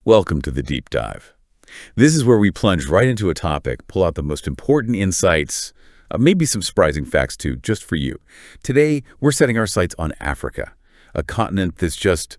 Welcome to the Deep Dive. This is where we plunge right into a topic, pull out the most important insights, maybe some surprising facts too, just for you. Today, we're setting our sights on Africa, a continent that's just,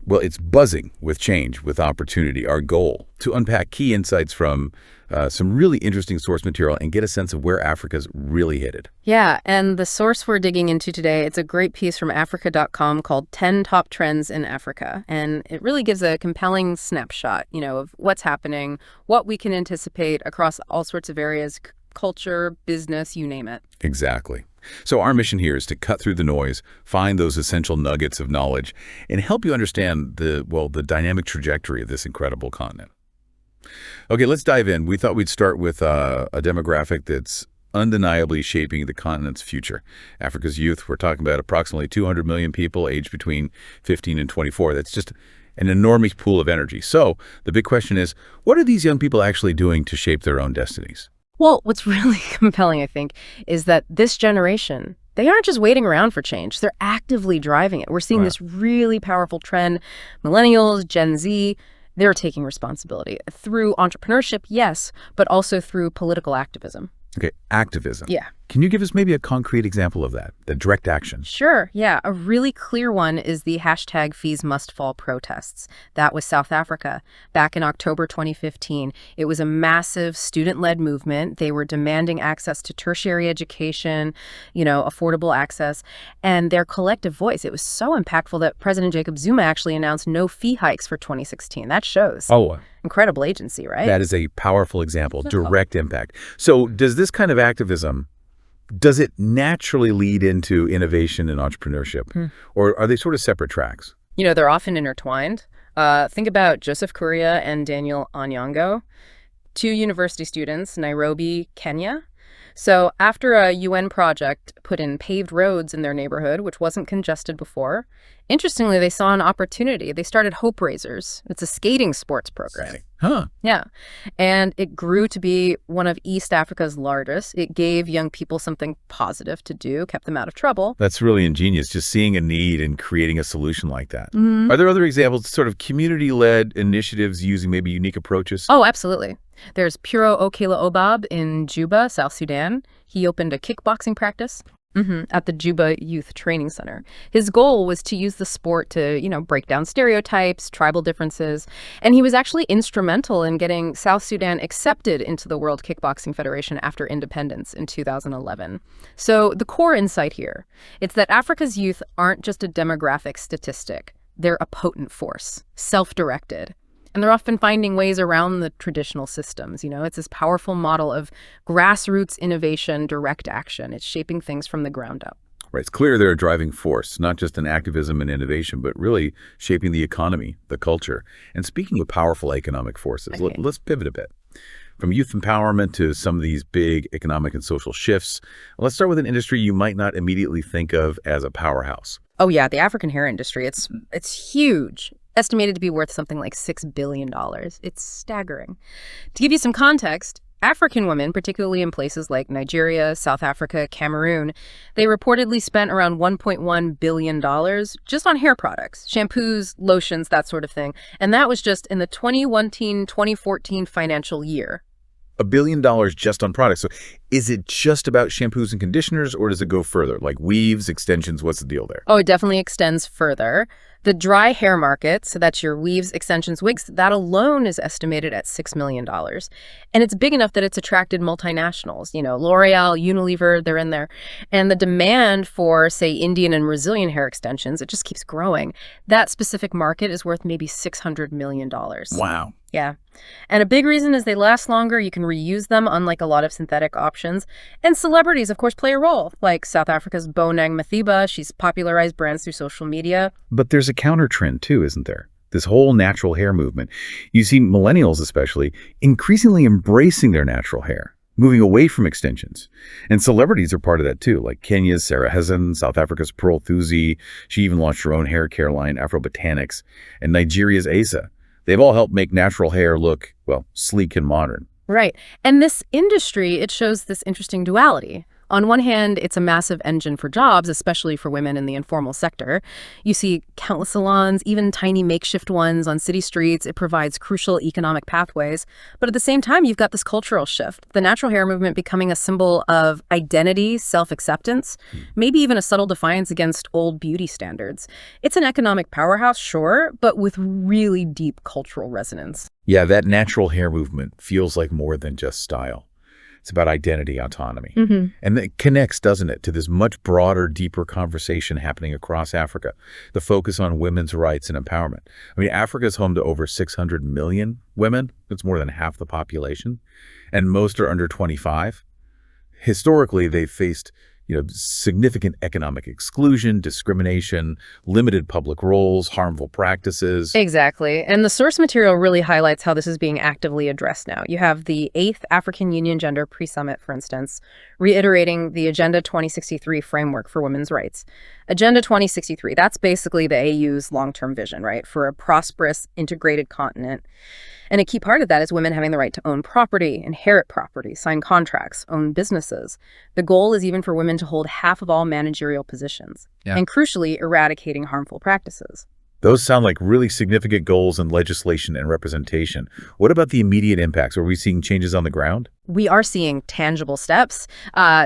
well, it's buzzing with change, with opportunity. Our goal, to unpack key insights from some really interesting source material and get a sense of where Africa's really headed. Yeah, and the source we're digging into today, it's a great piece from Africa.com called 10 Top Trends in Africa. And it really gives a compelling snapshot, of what's happening, what we can anticipate across all sorts of areas, culture, business, you name it. Exactly. So our mission here is to cut through the noise, find those essential nuggets of knowledge, and help you understand the dynamic trajectory of this incredible continent. Okay, let's dive in. We thought we'd start with a demographic that's undeniably shaping the continent's future. Africa's youth, we're talking about approximately 200 million people aged between 15 and 24. That's just an enormous pool of energy. So the big question is, what are these young people actually doing to shape their own destinies? Well, what's really compelling, I think, is that this generation, they aren't just waiting around for change. They're actively driving it. We're seeing this really powerful trend. Millennials, Gen Z, they're taking responsibility through entrepreneurship, yes, but also through political activism. Okay, activism. Yeah. Can you give us maybe a concrete example of that, the direct action? Sure, yeah. A really clear one is the hashtag Fees Must Fall protests. That was South Africa back in October 2015. It was a massive student-led movement. They were demanding access to tertiary education, affordable access, and their collective voice. It was so impactful that President Jacob Zuma actually announced no fee hikes for 2016. That shows. Oh, incredible agency, right? That is a powerful example, direct impact. So does this kind of activism, does it naturally lead into innovation and entrepreneurship? Or are they sort of separate tracks? They're often intertwined. Think about Joseph Kuria and Daniel Onyango, two university students, Nairobi, Kenya. So after a UN project put in paved roads in their neighborhood, which wasn't congested before, interestingly, they saw an opportunity. They started Hope Raisers. It's a skating sports program. Huh. Yeah. And it grew to be one of East Africa's largest. It gave young people something positive to do, kept them out of trouble. That's really ingenious, just seeing a need and creating a solution like that. Are there other examples, sort of community-led initiatives using maybe unique approaches? Oh, absolutely. There's Puro Okela Obab in Juba, South Sudan. He opened a kickboxing practice at the Juba Youth Training Center. His goal was to use the sport to, break down stereotypes, tribal differences. And he was actually instrumental in getting South Sudan accepted into the World Kickboxing Federation after independence in 2011. So the core insight here, it's that Africa's youth aren't just a demographic statistic. They're a potent force, self-directed. And they're often finding ways around the traditional systems. It's this powerful model of grassroots innovation, direct action. It's shaping things from the ground up. Right. It's clear they're a driving force, not just in activism and innovation, but really shaping the economy, the culture. And speaking of powerful economic forces, let's pivot a bit. From youth empowerment to some of these big economic and social shifts, let's start with an industry you might not immediately think of as a powerhouse. Oh, yeah, the African hair industry. It's huge. Estimated to be worth something like $6 billion. It's staggering. To give you some context, African women, particularly in places like Nigeria, South Africa, Cameroon, they reportedly spent around $1.1 billion just on hair products, shampoos, lotions, that sort of thing. And that was just in the 2014 financial year. $1 billion just on products. So is it just about shampoos and conditioners, or does it go further? Like weaves, extensions, what's the deal there? Oh, it definitely extends further. The dry hair market, so that's your weaves, extensions, wigs, that alone is estimated at $6 million. And it's big enough that it's attracted multinationals. L'Oreal, Unilever, they're in there. And the demand for, say, Indian and Brazilian hair extensions, it just keeps growing. That specific market is worth maybe $600 million. Wow. Yeah. And a big reason is they last longer. You can reuse them, unlike a lot of synthetic options. And celebrities, of course, play a role, like South Africa's Bonang Mathiba. She's popularized brands through social media. But there's a counter trend, too, isn't there? This whole natural hair movement. You see millennials, especially, increasingly embracing their natural hair, moving away from extensions. And celebrities are part of that, too, like Kenya's Sarah Hezen, South Africa's Pearl Thusi. She even launched her own hair care line, Afro Botanics, and Nigeria's Asa. They've all helped make natural hair look, well, sleek and modern. Right. And this industry, it shows this interesting duality. On one hand, it's a massive engine for jobs, especially for women in the informal sector. You see countless salons, even tiny makeshift ones on city streets. It provides crucial economic pathways. But at the same time, you've got this cultural shift, the natural hair movement becoming a symbol of identity, self-acceptance, maybe even a subtle defiance against old beauty standards. It's an economic powerhouse, sure, but with really deep cultural resonance. Yeah, that natural hair movement feels like more than just style. It's about identity, autonomy. And it connects, doesn't it, to this much broader, deeper conversation happening across Africa, the focus on women's rights and empowerment. I mean, Africa is home to over 600 million women. That's more than half the population. And most are under 25. Historically, they've faced significant economic exclusion, discrimination, limited public roles, harmful practices. Exactly. And the source material really highlights how this is being actively addressed now. You have the 8th African Union Gender Pre-Summit, for instance, reiterating the Agenda 2063 framework for women's rights. Agenda 2063, that's basically the AU's long-term vision, right, for a prosperous, integrated continent. And a key part of that is women having the right to own property, inherit property, sign contracts, own businesses. The goal is even for women to hold half of all managerial positions. And crucially, eradicating harmful practices. Those sound like really significant goals in legislation and representation. What about the immediate impacts? Are we seeing changes on the ground? We are seeing tangible steps.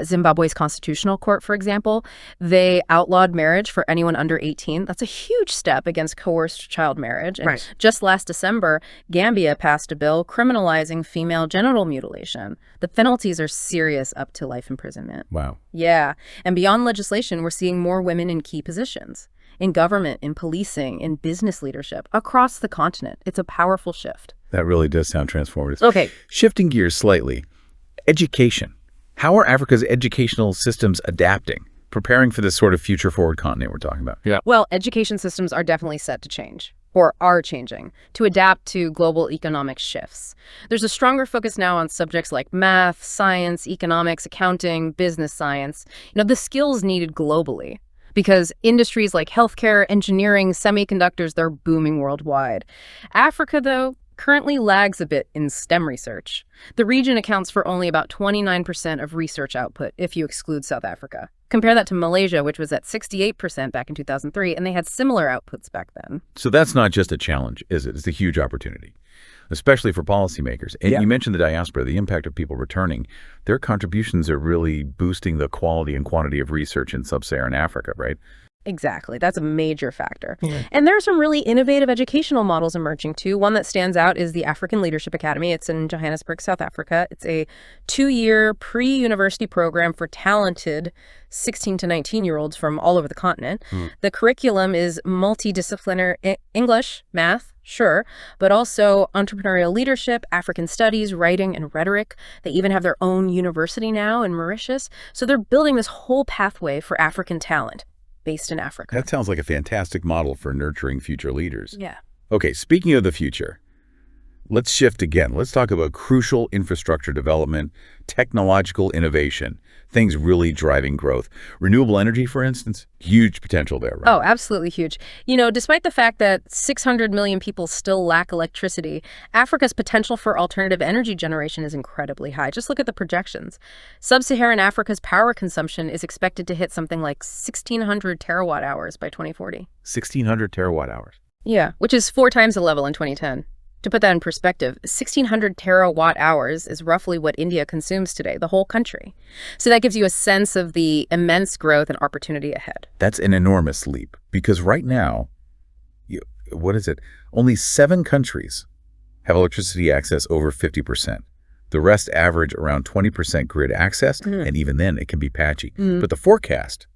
Zimbabwe's Constitutional Court, for example, they outlawed marriage for anyone under 18. That's a huge step against coerced child marriage. And just last December, Gambia passed a bill criminalizing female genital mutilation. The penalties are serious, up to life imprisonment. Wow. Yeah. And beyond legislation, we're seeing more women in key positions. In government, in policing, in business leadership, across the continent. It's a powerful shift. That really does sound transformative. Okay. Shifting gears slightly, education. How are Africa's educational systems adapting, preparing for this sort of future-forward continent we're talking about? Well, education systems are definitely set to change, or are changing, to adapt to global economic shifts. There's a stronger focus now on subjects like math, science, economics, accounting, business science, the skills needed globally. Because industries like healthcare, engineering, semiconductors, they're booming worldwide. Africa, though, currently lags a bit in STEM research. The region accounts for only about 29% of research output, if you exclude South Africa. Compare that to Malaysia, which was at 68% back in 2003, and they had similar outputs back then. So that's not just a challenge, is it? It's a huge opportunity, especially for policymakers. And you mentioned the diaspora, the impact of people returning. Their contributions are really boosting the quality and quantity of research in sub-Saharan Africa, right? Exactly. That's a major factor. And there are some really innovative educational models emerging, too. One that stands out is the African Leadership Academy. It's in Johannesburg, South Africa. It's a 2-year pre-university program for talented 16 to 19-year-olds from all over the continent. The curriculum is multidisciplinary: English, math, sure, but also entrepreneurial leadership, African studies, writing, and rhetoric. They even have their own university now in Mauritius. So they're building this whole pathway for African talent based in Africa. That sounds like a fantastic model for nurturing future leaders. Yeah. Okay, speaking of the future, let's shift again. Let's talk about crucial infrastructure development, technological innovation, things really driving growth. Renewable energy, for instance, huge potential there, right? Oh, absolutely huge. Despite the fact that 600 million people still lack electricity, Africa's potential for alternative energy generation is incredibly high. Just look at the projections. Sub-Saharan Africa's power consumption is expected to hit something like 1,600 terawatt hours by 2040. 1,600 terawatt hours. Yeah, which is 4 times the level in 2010. To put that in perspective, 1,600 terawatt hours is roughly what India consumes today, the whole country. So that gives you a sense of the immense growth and opportunity ahead. That's an enormous leap, because right now, only 7 countries have electricity access over 50%. The rest average around 20% grid access, and even then it can be patchy. But the forecast,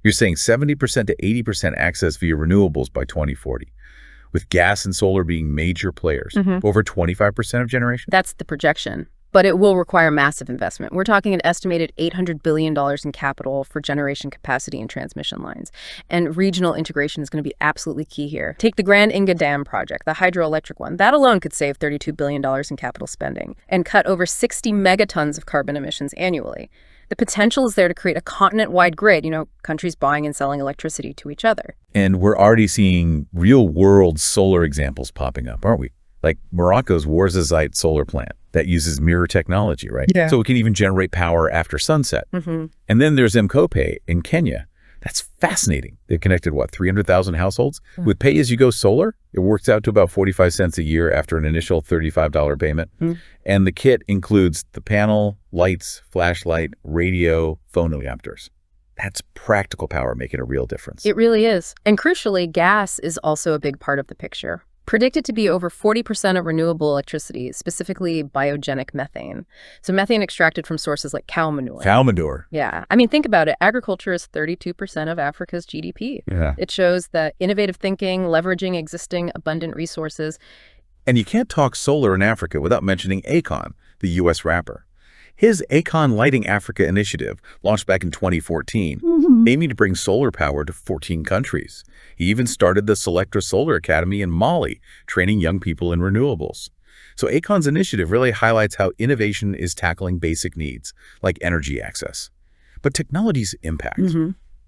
you're saying 70% to 80% access via renewables by 2040. With gas and solar being major players, over 25% of generation? That's the projection. But it will require massive investment. We're talking an estimated $800 billion in capital for generation capacity and transmission lines. And regional integration is going to be absolutely key here. Take the Grand Inga Dam project, the hydroelectric one. That alone could save $32 billion in capital spending and cut over 60 megatons of carbon emissions annually. The potential is there to create a continent-wide grid, countries buying and selling electricity to each other. And we're already seeing real-world solar examples popping up, aren't we? like Morocco's Ouarzazate solar plant that uses mirror technology, right? Yeah. So it can even generate power after sunset. Mm-hmm. And then there's Mkope in Kenya. That's fascinating. They've connected, 300,000 households? With pay-as-you-go solar, it works out to about 45 cents a year after an initial $35 payment. And the kit includes the panel, lights, flashlight, radio, phone adapters. That's practical power making a real difference. It really is. And crucially, gas is also a big part of the picture. Predicted to be over 40% of renewable electricity, specifically biogenic methane. So methane extracted from sources like cow manure. Cow manure. Yeah. I mean, think about it. Agriculture is 32% of Africa's GDP. Yeah. It shows that innovative thinking, leveraging existing abundant resources. And you can't talk solar in Africa without mentioning Akon, the U.S. rapper. His Akon Lighting Africa initiative, launched back in 2014, aiming to bring solar power to 14 countries. He even started the Selectra Solar Academy in Mali, training young people in renewables. So Akon's initiative really highlights how innovation is tackling basic needs, like energy access. But technology's impact,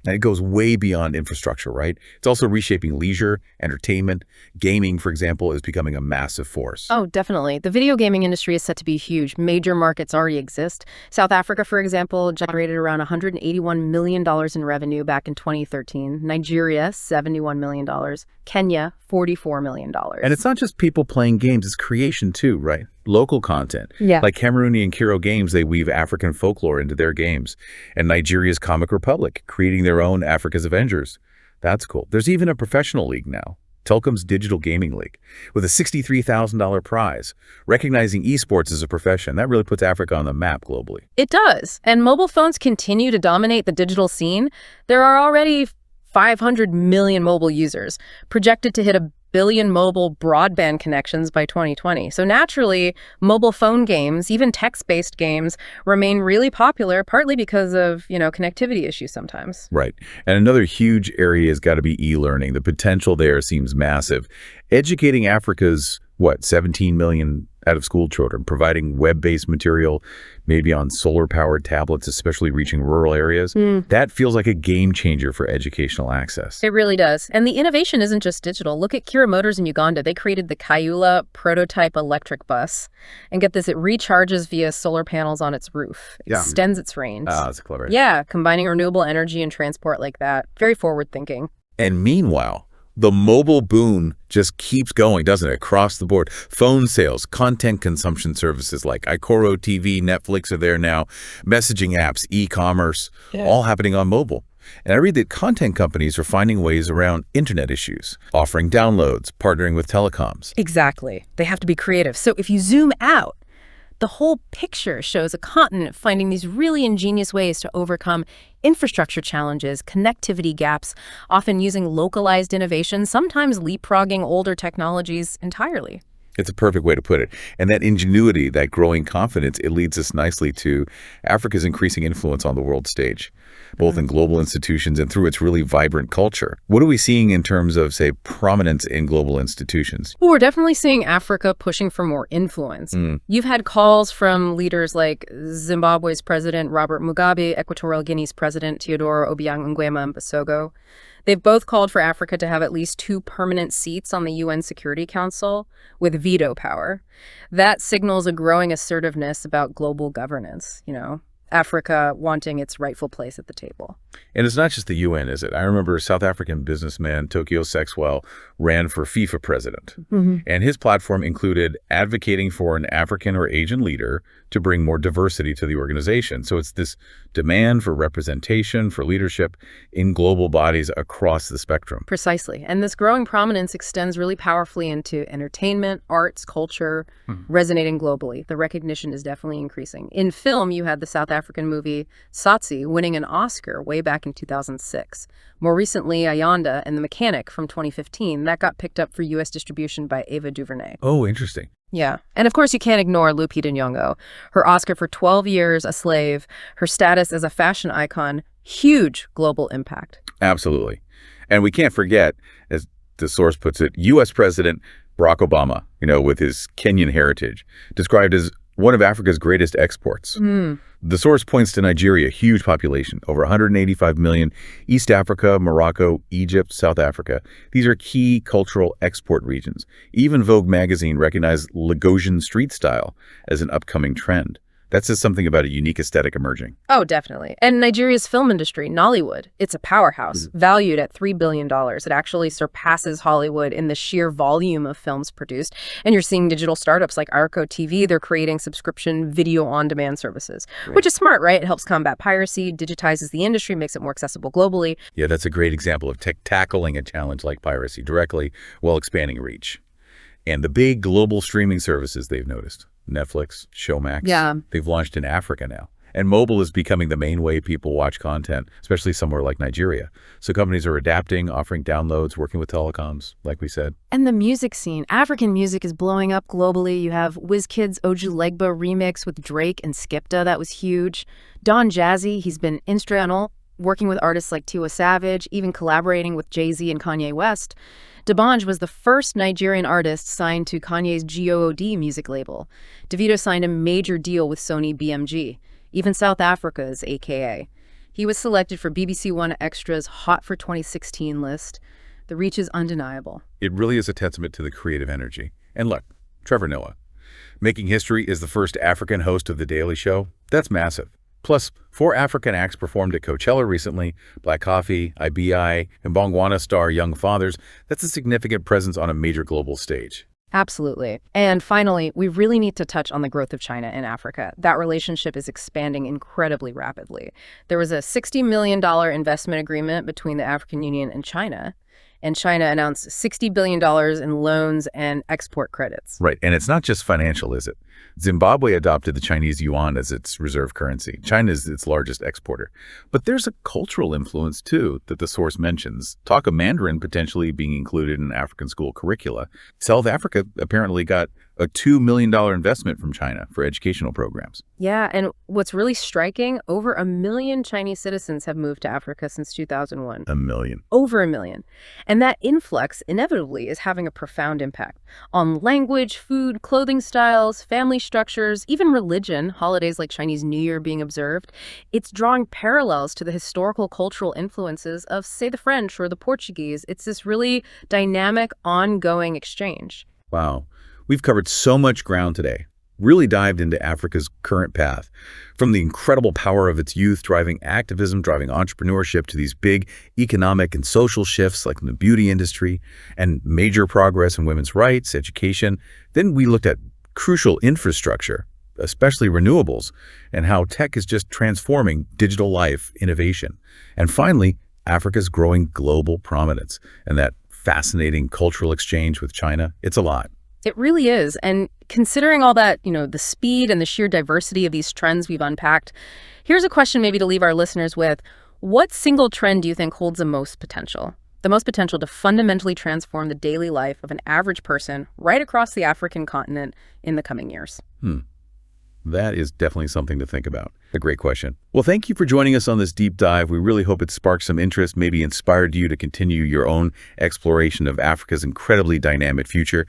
and it goes way beyond infrastructure, right? It's also reshaping leisure, entertainment. Gaming, for example, is becoming a massive force. Oh, definitely. The video gaming industry is set to be huge. Major markets already exist. South Africa, for example, generated around $181 million in revenue back in 2013. Nigeria, $71 million. Kenya, $44 million. And it's not just people playing games, it's creation too, right? Local content. Yeah. Like Cameroonian and Kiro Games, they weave African folklore into their games. And Nigeria's Comic Republic, creating their own Africa's Avengers. That's cool. There's even a professional league now, Telkom's Digital Gaming League, with a $63,000 prize, recognizing esports as a profession. That really puts Africa on the map globally. It does. And mobile phones continue to dominate the digital scene. There are already 500 million mobile users, projected to hit 1 billion mobile broadband connections by 2020. So naturally, mobile phone games, even text-based games, remain really popular, partly because of, connectivity issues sometimes. Right. And another huge area has got to be e-learning. The potential there seems massive. Educating Africa's, 17 million out-of-school children, providing web-based material, maybe on solar-powered tablets, especially reaching rural areas. That feels like a game changer for educational access. It really does. And the innovation isn't just digital. Look at Kira Motors in Uganda. They created the Kayula prototype electric bus. And get this, it recharges via solar panels on its roof. Extends its range. Ah, that's clever. Yeah, combining renewable energy and transport like that. Very forward-thinking. And meanwhile, the mobile boom just keeps going, doesn't it? Across the board. Phone sales, content consumption services like iKoro TV, Netflix are there now, messaging apps, e-commerce, all happening on mobile. And I read that content companies are finding ways around internet issues, offering downloads, partnering with telecoms. Exactly. They have to be creative. So if you zoom out, the whole picture shows a continent finding these really ingenious ways to overcome infrastructure challenges, connectivity gaps, often using localized innovation, sometimes leapfrogging older technologies entirely. It's a perfect way to put it. And that ingenuity, that growing confidence, it leads us nicely to Africa's increasing influence on the world stage, both in global institutions and through its really vibrant culture. What are we seeing in terms of, say, prominence in global institutions? Well, we're definitely seeing Africa pushing for more influence. You've had calls from leaders like Zimbabwe's President Robert Mugabe, Equatorial Guinea's President Teodoro Obiang Nguema Mbasogo. They've both called for Africa to have at least 2 permanent seats on the UN Security Council with veto power. That signals a growing assertiveness about global governance, Africa wanting its rightful place at the table. And it's not just the UN, is it? I remember South African businessman Tokyo Sexwell ran for FIFA president. And his platform included advocating for an African or Asian leader to bring more diversity to the organization. So it's this demand for representation, for leadership in global bodies across the spectrum. Precisely. And this growing prominence extends really powerfully into entertainment, arts, culture, resonating globally. The recognition is definitely increasing. In film, you had the South African movie Tsotsi winning an Oscar way back in 2006. More recently, Ayanda and the Mechanic from 2015, that got picked up for U.S. distribution by Ava DuVernay. Oh, interesting. Yeah. And of course, you can't ignore Lupita Nyong'o. Her Oscar for 12 Years a Slave, her status as a fashion icon, huge global impact. Absolutely. And we can't forget, as the source puts it, U.S. President Barack Obama, with his Kenyan heritage, described as one of Africa's greatest exports. The source points to Nigeria, huge population, over 185 million, East Africa, Morocco, Egypt, South Africa. These are key cultural export regions. Even Vogue magazine recognized Lagosian street style as an upcoming trend. That says something about a unique aesthetic emerging. Oh, definitely. And Nigeria's film industry, Nollywood, it's a powerhouse, valued at $3 billion. It actually surpasses Hollywood in the sheer volume of films produced. And you're seeing digital startups like Arco TV, they're creating subscription video on-demand services, which is smart, right? It helps combat piracy, digitizes the industry, makes it more accessible globally. Yeah, that's a great example of tech tackling a challenge like piracy directly while expanding reach. And the big global streaming services they've noticed. Netflix, Showmax, they've launched in Africa now. And mobile is becoming the main way people watch content, especially somewhere like Nigeria. So companies are adapting, offering downloads, working with telecoms, like we said. And the music scene. African music is blowing up globally. You have WizKid's Ojulegba remix with Drake and Skipta. That was huge. Don Jazzy, he's been instrumental, working with artists like Tiwa Savage, even collaborating with Jay-Z and Kanye West. D'banj was the first Nigerian artist signed to Kanye's GOOD music label. Davido signed a major deal with Sony BMG, even South Africa's AKA. He was selected for BBC One Extra's Hot for 2016 list. The reach is undeniable. It really is a testament to the creative energy. And look, Trevor Noah, making history is the first African host of The Daily Show. That's massive. Plus, 4 African acts performed at Coachella recently, Black Coffee, IBI, and Bongwana star Young Fathers. That's a significant presence on a major global stage. Absolutely. And finally, we really need to touch on the growth of China in Africa. That relationship is expanding incredibly rapidly. There was a $60 million investment agreement between the African Union and China announced $60 billion in loans and export credits. Right, and it's not just financial, is it? Zimbabwe adopted the Chinese yuan as its reserve currency. China is its largest exporter. But there's a cultural influence, too, that the source mentions. Talk of Mandarin potentially being included in African school curricula. South Africa apparently got a $2 million investment from China for educational programs. Yeah, and what's really striking, over 1 million Chinese citizens have moved to Africa since 2001. 1 million. Over 1 million. And that influx inevitably is having a profound impact on language, food, clothing styles, family structures, even religion, holidays like Chinese New Year being observed. It's drawing parallels to the historical cultural influences of, say, the French or the Portuguese. It's this really dynamic, ongoing exchange. Wow. We've covered so much ground today, really dived into Africa's current path, from the incredible power of its youth driving activism, driving entrepreneurship, to these big economic and social shifts like in the beauty industry and major progress in women's rights, education. Then we looked at crucial infrastructure, especially renewables, and how tech is just transforming digital life innovation. And finally, Africa's growing global prominence and that fascinating cultural exchange with China. It's a lot. It really is. And considering all that, the speed and the sheer diversity of these trends we've unpacked, here's a question maybe to leave our listeners with. What single trend do you think holds the most potential? The most potential to fundamentally transform the daily life of an average person right across the African continent in the coming years? That is definitely something to think about. A great question. Well, thank you for joining us on this deep dive. We really hope it sparked some interest, maybe inspired you to continue your own exploration of Africa's incredibly dynamic future.